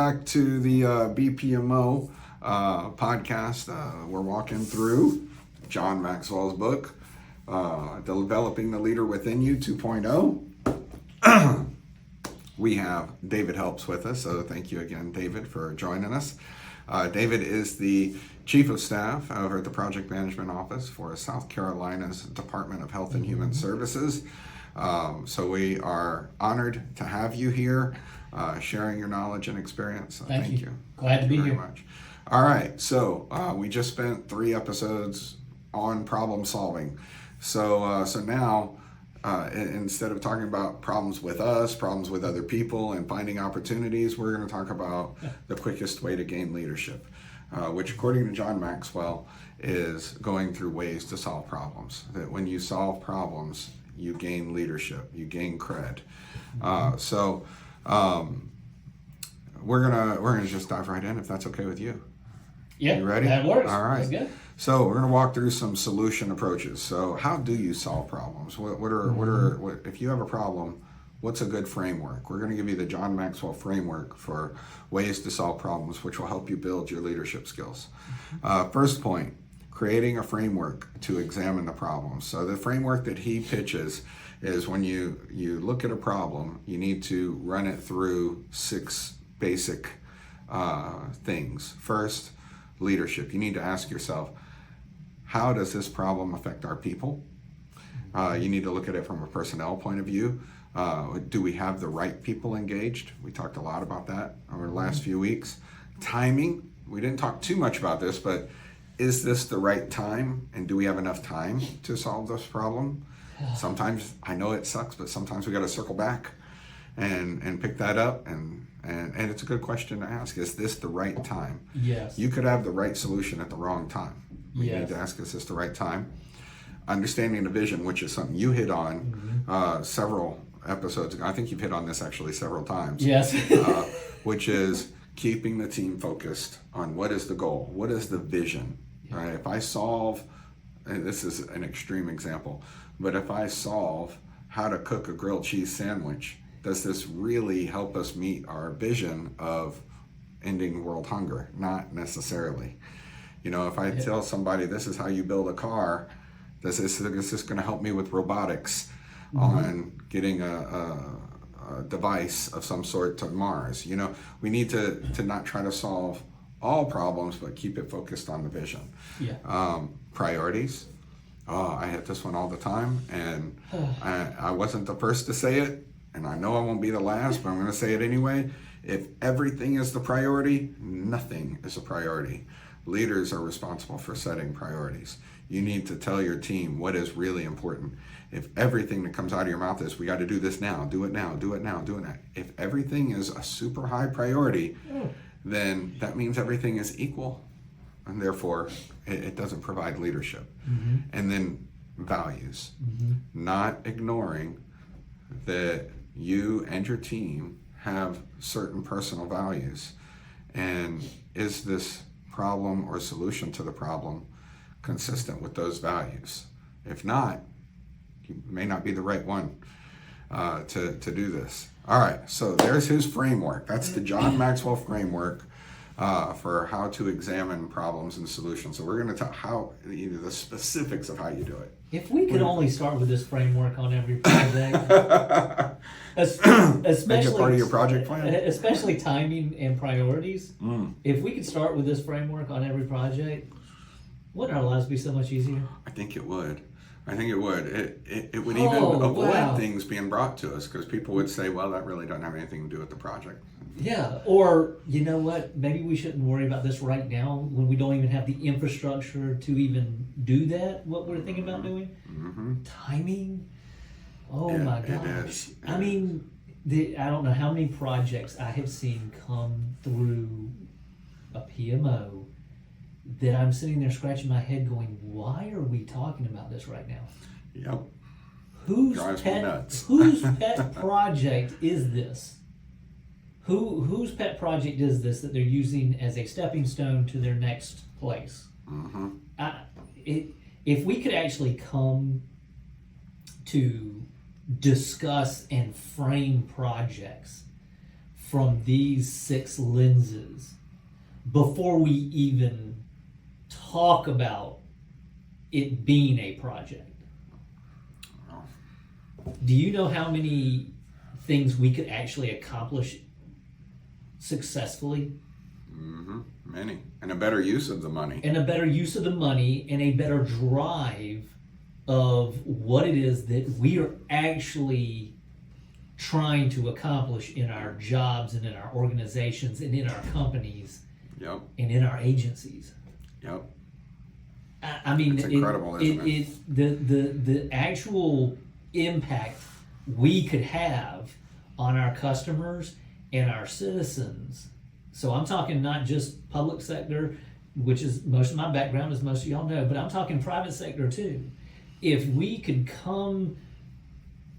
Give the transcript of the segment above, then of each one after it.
back to the BPMO podcast. We're walking through John Maxwell's book, Developing the Leader Within You 2.0. We have David Helps with us, so thank you again, David, for joining us. David is the Chief of Staff over at the Project Management Office for South Carolina's Department of Health and Human Services. So we are honored to have you here, sharing your knowledge and experience. So thank you. Glad to be here. Much. All right, so we just spent 3 episodes on problem solving. So now, instead of talking about problems with us, problems with other people, and finding opportunities, we're going to talk about the quickest way to gain leadership, which, according to John Maxwell, is going through ways to solve problems. That when you solve problems, you gain leadership, you gain cred. We're gonna just dive right in, if that's okay with you. Yeah, you ready? That works. All right. That's good. So we're gonna walk through some solution approaches. So how do you solve problems? What if you have a problem? What's a good framework? We're gonna give you the John Maxwell framework for ways to solve problems, which will help you build your leadership skills. First point: creating a framework to examine the problem. So the framework that he pitches is when you look at a problem, you need to run it through 6 basic things. First, leadership. You need to ask yourself, how does this problem affect our people? You need to look at it from a personnel point of view. Do we have the right people engaged? We talked a lot about that over the last few weeks. Timing. We didn't talk too much about this, but is this the right time, and do we have enough time to solve this problem? Sometimes, I know it sucks, but sometimes we got to circle back and pick that up, and it's a good question to ask. Is this the right time? Yes. You could have the right solution at the wrong time. We Yes. need to ask, is this the right time? Understanding the vision, which is something you hit on several episodes ago. I think you've hit on this actually several times. Yes. Which is keeping the team focused on what is the goal, what is the vision, right? If I solve, and this is an extreme example, but if I solve how to cook a grilled cheese sandwich, does this really help us meet our vision of ending world hunger? Not necessarily. You know, if I tell somebody this is how you build a car, is this going to help me with robotics on getting a device of some sort to Mars? You know, we need to not try to solve all problems, but keep it focused on the vision. Yeah. Priorities. I hit this one all the time, and I wasn't the first to say it, and I know I won't be the last, but I'm going to say it anyway. If everything is the priority, nothing is a priority. Leaders are responsible for setting priorities. You need to tell your team what is really important. If everything that comes out of your mouth is, we got to do this now, do it now, do it now, do it now. If everything is a super high priority, then that means everything is equal, and therefore it doesn't provide leadership. And then values, not ignoring that you and your team have certain personal values, and is this problem or solution to the problem consistent with those values? If not, you may not be the right one to do this. All right, so there's his framework. That's the John Maxwell framework for how to examine problems and solutions. So we're going to talk the specifics of how you do it. If we could only start with this framework on every project, especially make it part of your project plan, especially timing and priorities. If we could start with this framework on every project, wouldn't our lives be so much easier? I think it would. It would even avoid things being brought to us, because people would say, well, that really doesn't have anything to do with the project. Yeah, or you know what? Maybe we shouldn't worry about this right now when we don't even have the infrastructure to even do that, what we're thinking about doing. Timing? Oh my gosh. I mean, I don't know how many projects I have seen come through a PMO that I'm sitting there scratching my head going, why are we talking about this right now? Yep. Whose pet project is this? Whose pet project is this that they're using as a stepping stone to their next place? If we could actually come to discuss and frame projects from these 6 lenses before we even talk about it being a project? Do you know how many things we could actually accomplish successfully? Many. And a better use of the money. And a better use of the money, and a better drive of what it is that we are actually trying to accomplish in our jobs and in our organizations and in our companies. Yep. And in our agencies. Yep. I mean, it's incredible, isn't it? The actual impact we could have on our customers and our citizens. So I'm talking not just public sector, which is most of my background, as most of y'all know, but I'm talking private sector too. If we could come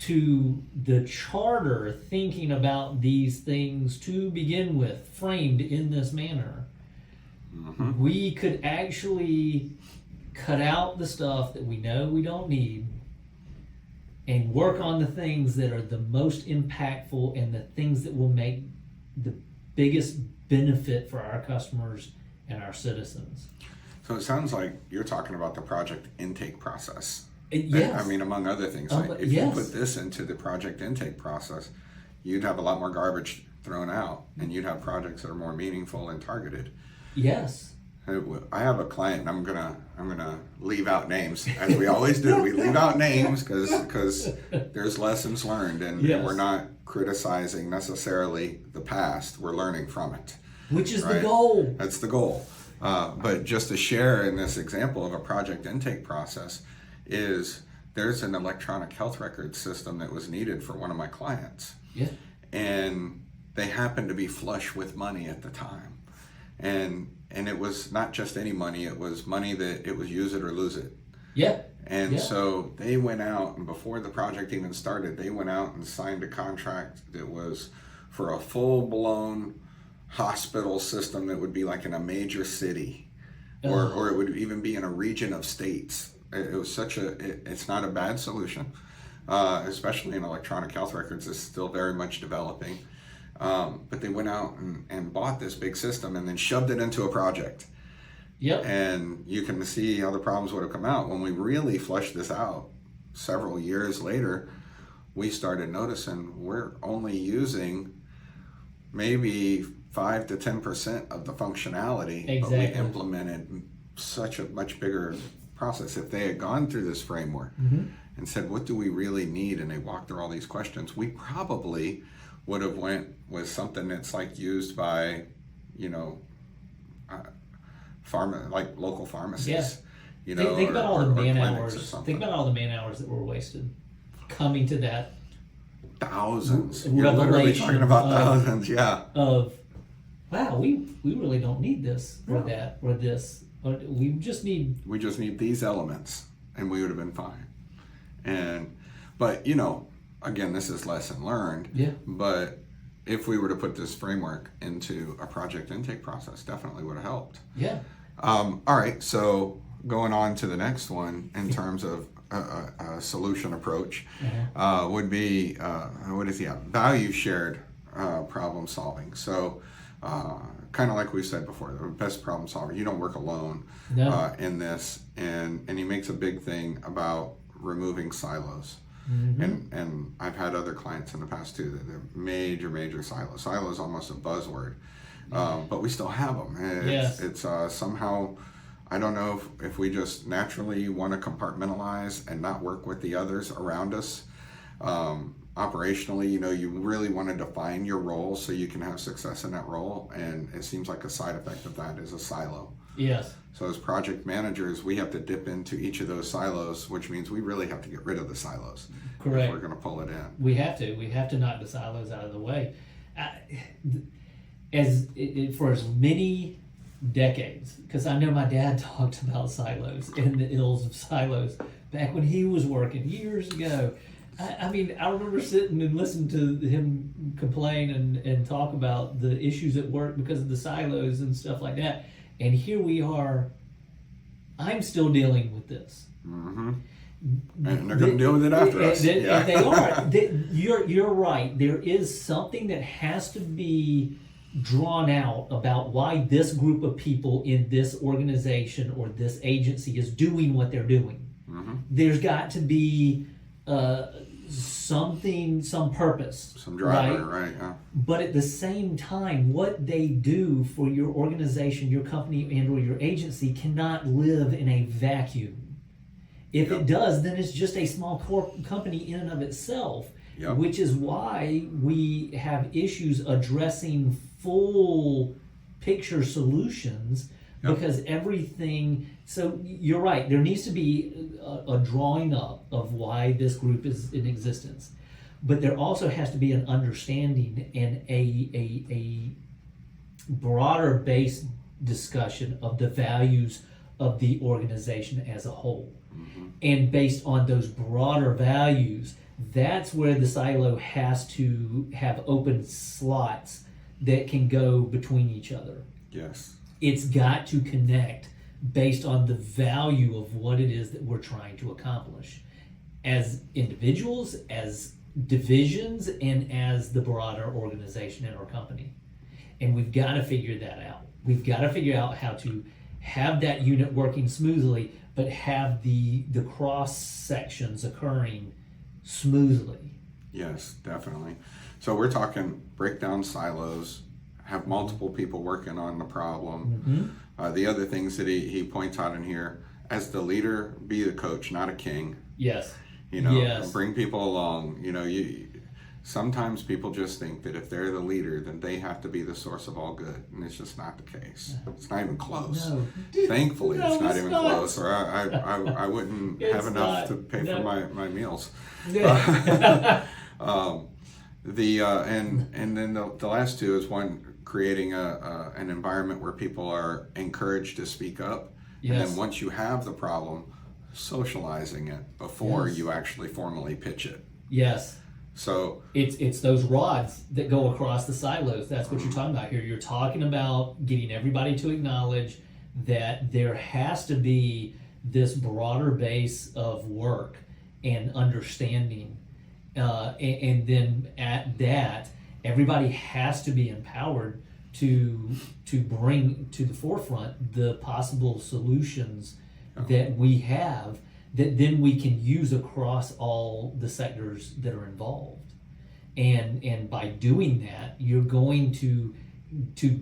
to the charter thinking about these things to begin with, framed in this manner, we could actually cut out the stuff that we know we don't need and work on the things that are the most impactful and the things that will make the biggest benefit for our customers and our citizens. So it sounds like you're talking about the project intake process. Yes. I mean, among other things, if you put this into the project intake process, you'd have a lot more garbage thrown out, and you'd have projects that are more meaningful and targeted. Yes. I have a client, and I'm gonna leave out names, as we always do. We leave out names because there's lessons learned, and we're not criticizing necessarily the past. We're learning from it. Which is the goal. That's the goal. But just to share in this example of a project intake process is there's an electronic health record system that was needed for one of my clients. Yeah. And they happened to be flush with money at the time. And it was not just any money, it was money that it was use it or lose it. Yeah. And so they went out, and before the project even started, they went out and signed a contract that was for a full-blown hospital system that would be like in a major city, or it would even be in a region of states. It was it's not a bad solution, especially in electronic health records. It's still very much developing. But they went out and bought this big system and then shoved it into a project. Yep. And you can see how the problems would have come out. When we really flushed this out several years later, we started noticing we're only using maybe 5 to 10% of the functionality. Exactly. But we implemented such a much bigger process. If they had gone through this framework and said, what do we really need? And they walked through all these questions, we probably would have went with something that's like used by, like local pharmacists. Yeah. Think about all the man hours. Think about all the man hours that were wasted coming to that. Thousands. You're literally talking about thousands. Yeah. Of, wow, we really don't need this or that or this. But we just need these elements, and we would have been fine. But again, this is lesson learned. Yeah. But if we were to put this framework into a project intake process, definitely would have helped. Yeah. All right. So going on to the next one in terms of a solution approach would be what is value shared problem solving. So kind of like we said before, the best problem solver. You don't work alone in this, and he makes a big thing about removing silos. And I've had other clients in the past too that they're major silos. Silo is almost a buzzword, but we still have them. It's somehow, I don't know if we just naturally want to compartmentalize and not work with the others around us. Operationally, you really want to define your role so you can have success in that role, and it seems like a side effect of that is a silo. Yes. So as project managers, we have to dip into each of those silos, which means we really have to get rid of the silos. Correct. If we're going to pull it in. We have to knock the silos out of the way. For as many decades, because I know my dad talked about silos and the ills of silos back when he was working years ago. I remember sitting and listening to him complain and talk about the issues at work because of the silos and stuff like that. And here we are, I'm still dealing with this. And they're going to deal with it after us. And they are. You're right. There is something that has to be drawn out about why this group of people in this organization or this agency is doing what they're doing. There's got to be something, some purpose, some driver, right? Yeah. But at the same time, what they do for your organization, your company, and or your agency cannot live in a vacuum. If it does, then it's just a small company in and of itself, which is why we have issues addressing full picture solutions, because everything, so you're right, there needs to be a drawing up of why this group is in existence. But there also has to be an understanding and a broader based discussion of the values of the organization as a whole. And based on those broader values, that's where the silo has to have open slots that can go between each other. Yes. It's got to connect based on the value of what it is that we're trying to accomplish as individuals, as divisions, and as the broader organization in our company. And we've got to figure that out. We've got to figure out how to have that unit working smoothly, but have the cross sections occurring smoothly. Yes, definitely. So we're talking break down silos, have multiple people working on the problem. The other things that he points out in here, as the leader, be the coach, not a king. Yes. You know, bring people along. You know, sometimes people just think that if they're the leader, then they have to be the source of all good, and it's just not the case. It's not even close. No. Thankfully, No, it's not it's even not. close, or I wouldn't It's have enough not. to pay for my meals. Yeah. And then the last two is one, creating an environment where people are encouraged to speak up. And then once you have the problem, socializing it before you actually formally pitch it. Yes. So it's those rods that go across the silos. That's what you're talking about here. You're talking about getting everybody to acknowledge that there has to be this broader base of work and understanding. And then at that, everybody has to be empowered to bring to the forefront the possible solutions that we have, that then we can use across all the sectors that are involved. And by doing that, you're going to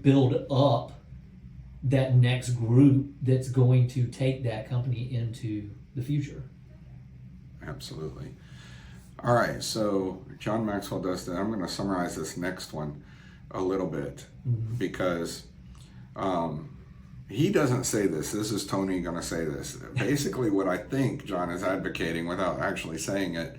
build up that next group that's going to take that company into the future. Absolutely. All right, so John Maxwell does that. I'm going to summarize this next one a little bit because he doesn't say this. This is Tony going to say this. Basically, what I think John is advocating without actually saying it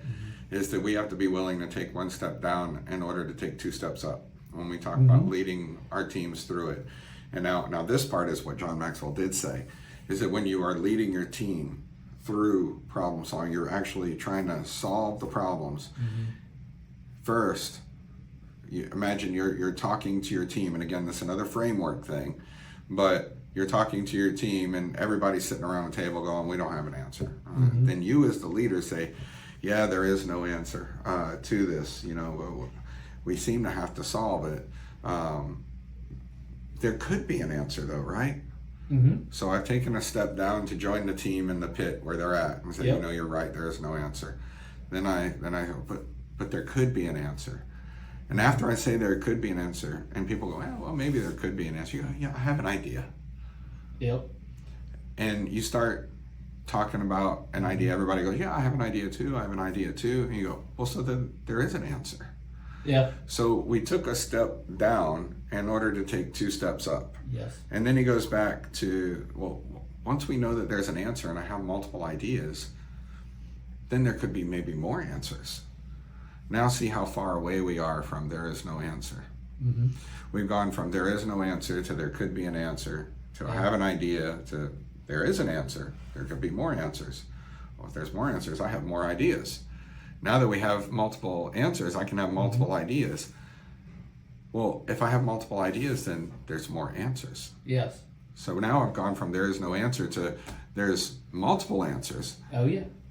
is that we have to be willing to take one step down in order to take two steps up when we talk about leading our teams through it. And now this part is what John Maxwell did say, is that when you are leading your team through problem solving, you're actually trying to solve the problems. First, you imagine you're talking to your team, and again, this is another framework thing, but you're talking to your team and everybody's sitting around the table going, we don't have an answer. Then you as the leader say, yeah, there is no answer to this. You know, we seem to have to solve it. There could be an answer though, right? So I've taken a step down to join the team in the pit where they're at and say, you know, you're right, there is no answer. Then I go, but there could be an answer. And after I say there could be an answer, and people go, well, maybe there could be an answer. You go, yeah, I have an idea. And you start talking about an idea. Everybody goes, yeah, I have an idea too. I have an idea too. And you go, well, so then there is an answer. So we took a step down in order to take two steps up. And then he goes back to, well, once we know that there's an answer and I have multiple ideas, then there could be maybe more answers. Now see how far away we are from there is no answer. We've gone from there is no answer to there could be an answer to I have an idea to there is an answer. There could be more answers. Well, if there's more answers, I have more ideas. Now that we have multiple answers, I can have multiple ideas. Well, if I have multiple ideas, then there's more answers. So now I've gone from there is no answer to there's multiple answers.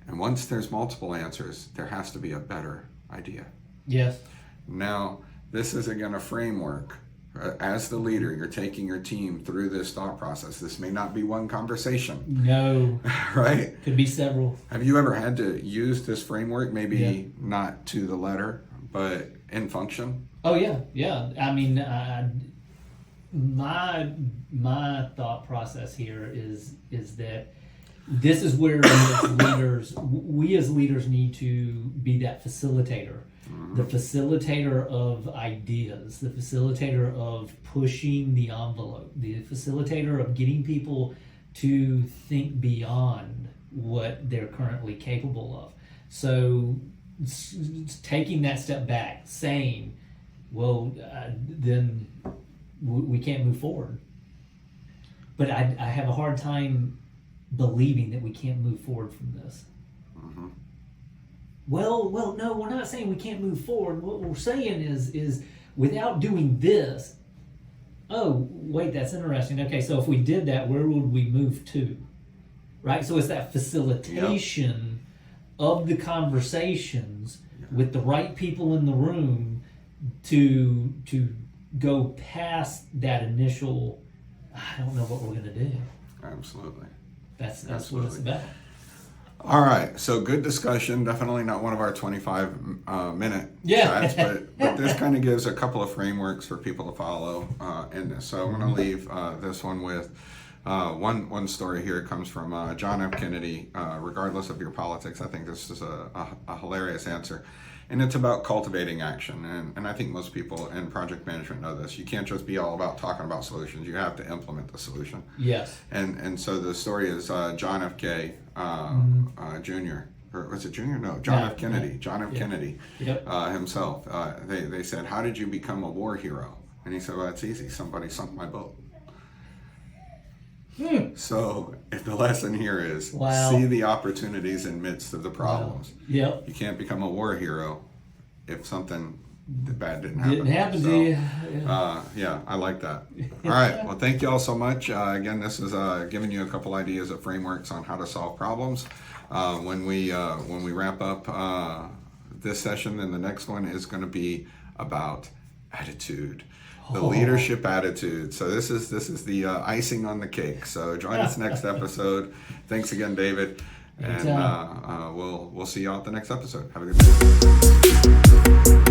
And once there's multiple answers, there has to be a better idea. Yes. Now, this is again a framework. As the leader, you're taking your team through this thought process. This may not be one conversation. No. Right? Could be several. Have you ever had to use this framework? Maybe not to the letter, but in function? Oh yeah, yeah. I mean, my thought process here is that this is where we as leaders need to be that facilitator, the facilitator of ideas, the facilitator of pushing the envelope, the facilitator of getting people to think beyond what they're currently capable of. So taking that step back, saying, well, then we can't move forward. But I have a hard time believing that we can't move forward from this. Mm-hmm. Well, no, we're not saying we can't move forward. What we're saying is without doing this, oh, wait, that's interesting. Okay, so if we did that, where would we move to? Right? So it's that facilitation of the conversations with the right people in the room to go past that initial, I don't know what we're going to do. Absolutely. That's Absolutely. what it's about. All right, so good discussion. Definitely not one of our 25-minute chats, but this kind of gives a couple of frameworks for people to follow in this. So I'm going to leave this one with one story here. It comes from John F. Kennedy. Regardless of your politics, I think this is a hilarious answer. And it's about cultivating action. And I think most people in project management know this. You can't just be all about talking about solutions. You have to implement the solution. Yes. And so the story is John F. Jr. Or was it Jr.? No, John F. Kennedy. John F. Kennedy himself. They said, how did you become a war hero? And he said, well, it's easy. Somebody sunk my boat. So if the lesson here is see the opportunities in midst of the problems. Yep. You can't become a war hero if something bad didn't happen. Didn't happen to you. Yeah, I like that. All right. Well, thank you all so much. Again, this is giving you a couple ideas of frameworks on how to solve problems. When we wrap up this session, then the next one is going to be about attitude. The leadership attitude. So this is the icing on the cake. So join us next episode. Thanks again, David. And we'll see you all at the next episode. Have a good day.